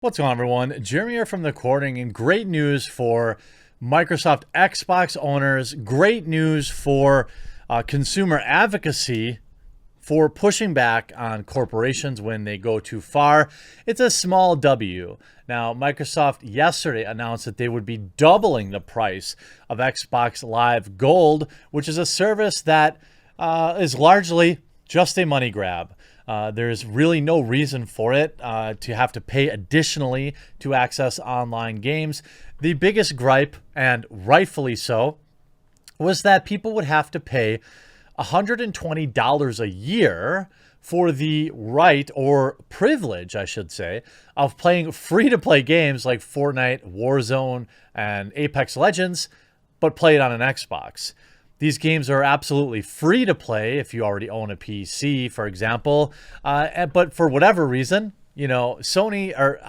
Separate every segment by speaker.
Speaker 1: What's going on, everyone? Jeremy here from the Recording, and great news for Microsoft Xbox owners. Great news for consumer advocacy for pushing back on corporations when they go too far. It's a small W. Now, Microsoft yesterday announced that they would be doubling the price of Xbox Live Gold, which is a service that is largely just a money grab. There's really no reason for it to have to pay additionally to access online games. The biggest gripe, and rightfully so, was that people would have to pay $120 a year for the right, or privilege, I should say, of playing free-to-play games like Fortnite, Warzone, and Apex Legends, but play it on an Xbox. These games are absolutely free to play if you already own a PC, for example. But for whatever reason, Microsoft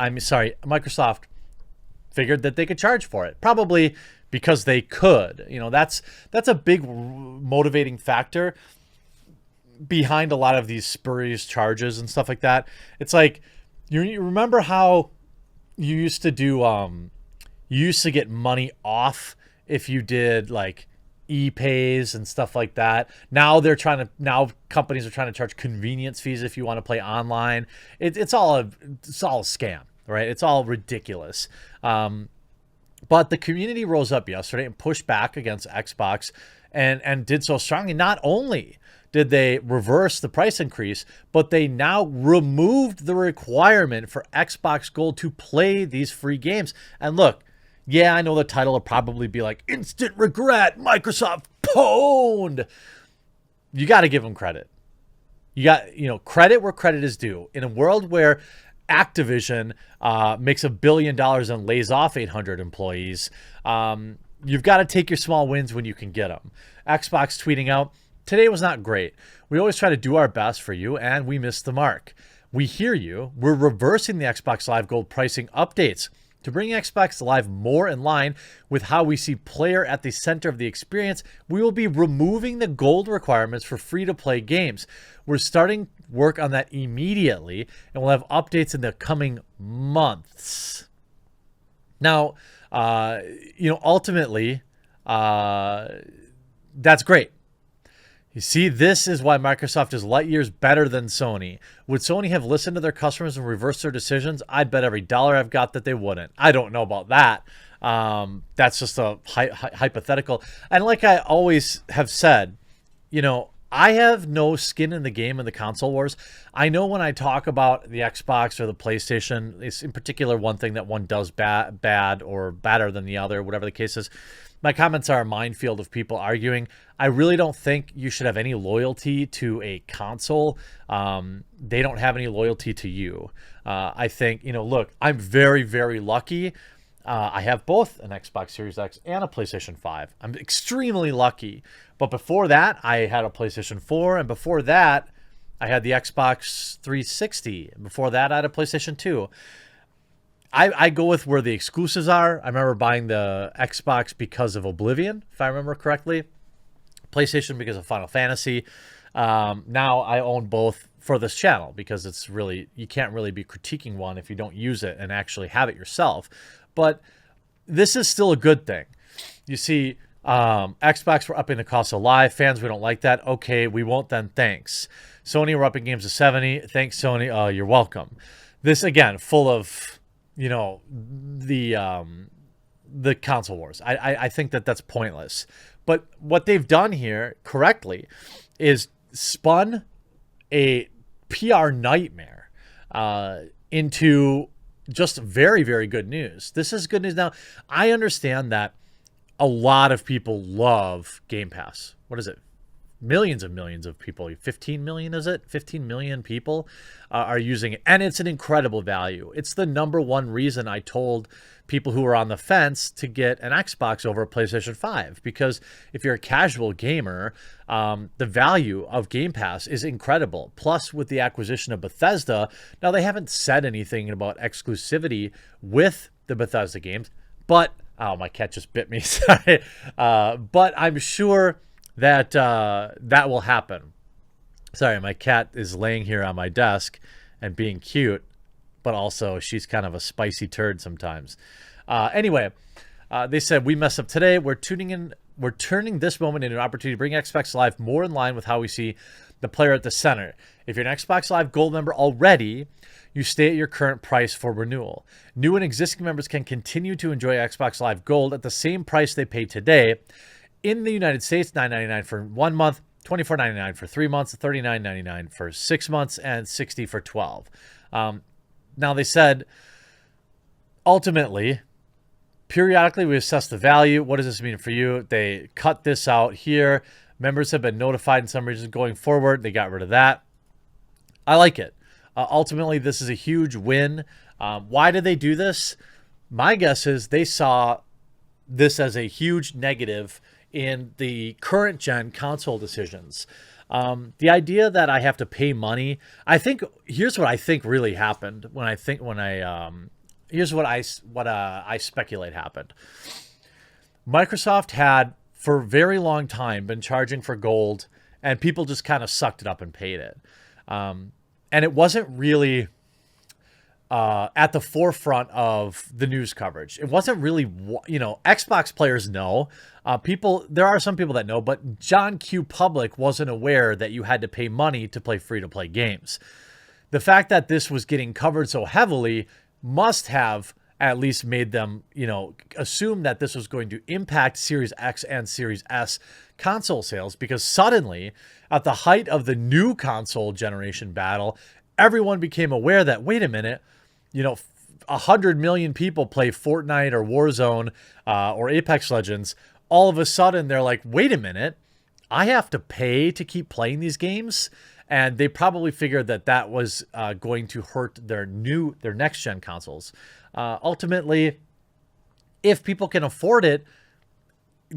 Speaker 1: figured that they could charge for it. Probably because they could. That's a big motivating factor behind a lot of these spurious charges and stuff like that. It's like, you remember how you used to do, you used to get money off if you did like e-pays and stuff like that. Now companies are trying to charge convenience fees if you want to play online. It's all a scam, right? It's all ridiculous. But the community rose up yesterday and pushed back against Xbox and did so strongly. Not only did they reverse the price increase, but they now removed the requirement for Xbox Gold to play these free games. And look, yeah, I know the title will probably be like, instant regret, Microsoft pwned. You got to give them credit. You got, credit where credit is due. In a world where Activision makes $1 billion and lays off 800 employees, you've got to take your small wins when you can get them. Xbox tweeting out, today was not great. We always try to do our best for you, and we missed the mark. We hear you. We're reversing the Xbox Live Gold pricing updates to bring Xbox Live more in line with how we see player at the center of the experience. We will be removing the gold requirements for free-to-play games. We're starting work on that immediately, and we'll have updates in the coming months. Now, ultimately, that's great. You see, this is why Microsoft is light years better than Sony. Would Sony have listened to their customers and reversed their decisions? I'd bet every dollar I've got that they wouldn't. I don't know about that. That's just a hypothetical. And like I always have said, I have no skin in the game in the console wars. I know when I talk about the Xbox or the PlayStation, it's in particular one thing that one does bad or better than the other, whatever the case is. My comments are a minefield of people arguing. I really don't think you should have any loyalty to a console. They don't have any loyalty to you. I think, look, I'm very, very lucky. I have both an Xbox Series X and a PlayStation 5. I'm extremely lucky. But before that, I had a PlayStation 4. And before that, I had the Xbox 360. And before that, I had a PlayStation 2. I go with where the exclusives are. I remember buying the Xbox because of Oblivion, if I remember correctly. PlayStation because of Final Fantasy. Now I own both for this channel because it's really, you can't really be critiquing one if you don't use it and actually have it yourself. But this is still a good thing. You see, Xbox were upping the cost of Live. Fans, we don't like that. Okay, we won't then. Thanks. Sony were upping games to $70. Thanks, Sony. You're welcome. This, again, full of the console wars. I think that that's pointless. But what they've done here correctly is spun a PR nightmare into just very, very good news. This is good news. Now, I understand that a lot of people love Game Pass. What is it? Millions of people, 15 million, is it? 15 million people are using it. And it's an incredible value. It's the number one reason I told people who are on the fence to get an Xbox over a PlayStation 5. Because if you're a casual gamer, the value of Game Pass is incredible. Plus, with the acquisition of Bethesda, now they haven't said anything about exclusivity with the Bethesda games. But, oh, my cat just bit me, sorry. But I'm sure that that will happen. Sorry, my cat is laying here on my desk and being cute. but also she's kind of a spicy turd sometimes. Anyway, they said, we messed up today. We're turning this moment into an opportunity to bring Xbox Live more in line with how we see the player at the center. If you're an Xbox Live Gold member already, you stay at your current price for renewal. New and existing members can continue to enjoy Xbox Live Gold at the same price they pay today. In the United States, $9.99 for 1 month, $24.99 for 3 months, $39.99 for 6 months, and $60 for 12. Now, they said, ultimately, periodically we assess the value. What does this mean for you? They cut this out here. Members have been notified in some regions going forward. They got rid of that. I like it. Ultimately, this is a huge win. Why did they do this? My guess is they saw this as a huge negative in the current gen console decisions. The idea that I have to pay money, I think, here's what I think really happened here's what I speculate happened. Microsoft had for a very long time been charging for gold, and people just kind of sucked it up and paid it. And it wasn't really at the forefront of the news coverage. It wasn't really, Xbox players know. There are some people that know, but John Q. Public wasn't aware that you had to pay money to play free-to-play games. The fact that this was getting covered so heavily must have at least made them, assume that this was going to impact Series X and Series S console sales, because suddenly, at the height of the new console generation battle, everyone became aware that, wait a minute, 100 million people play Fortnite or Warzone or Apex Legends. All of a sudden, they're like, wait a minute, I have to pay to keep playing these games? And they probably figured that that was going to hurt their next-gen consoles. Ultimately, if people can afford it,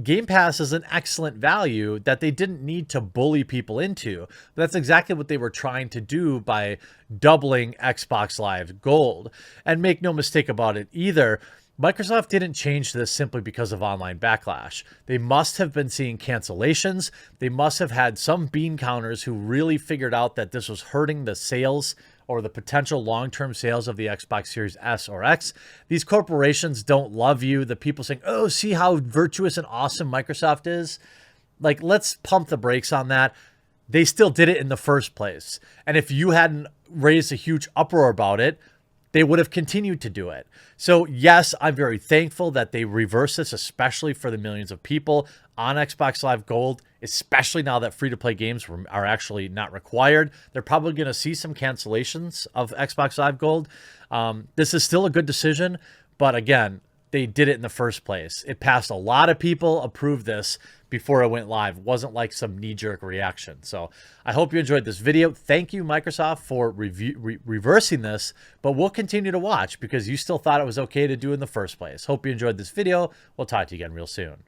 Speaker 1: Game Pass is an excellent value that they didn't need to bully people into. That's exactly what they were trying to do by doubling Xbox Live Gold. And make no mistake about it either, Microsoft didn't change this simply because of online backlash. They must have been seeing cancellations. They must have had some bean counters who really figured out that this was hurting the sales or the potential long-term sales of the Xbox Series S or X. These corporations don't love you. The people saying, oh, see how virtuous and awesome Microsoft is? Like, let's pump the brakes on that. They still did it in the first place. And if you hadn't raised a huge uproar about it, they would have continued to do it. So yes, I'm very thankful that they reversed this, especially for the millions of people on Xbox Live Gold, especially now that free-to-play games are actually not required. They're probably going to see some cancellations of Xbox Live Gold. This is still a good decision, but again, they did it in the first place. It passed a lot of people, approved this before it went live. It wasn't like some knee-jerk reaction. So I hope you enjoyed this video. Thank you, Microsoft, for reversing this, but we'll continue to watch because you still thought it was okay to do in the first place. Hope you enjoyed this video. We'll talk to you again real soon.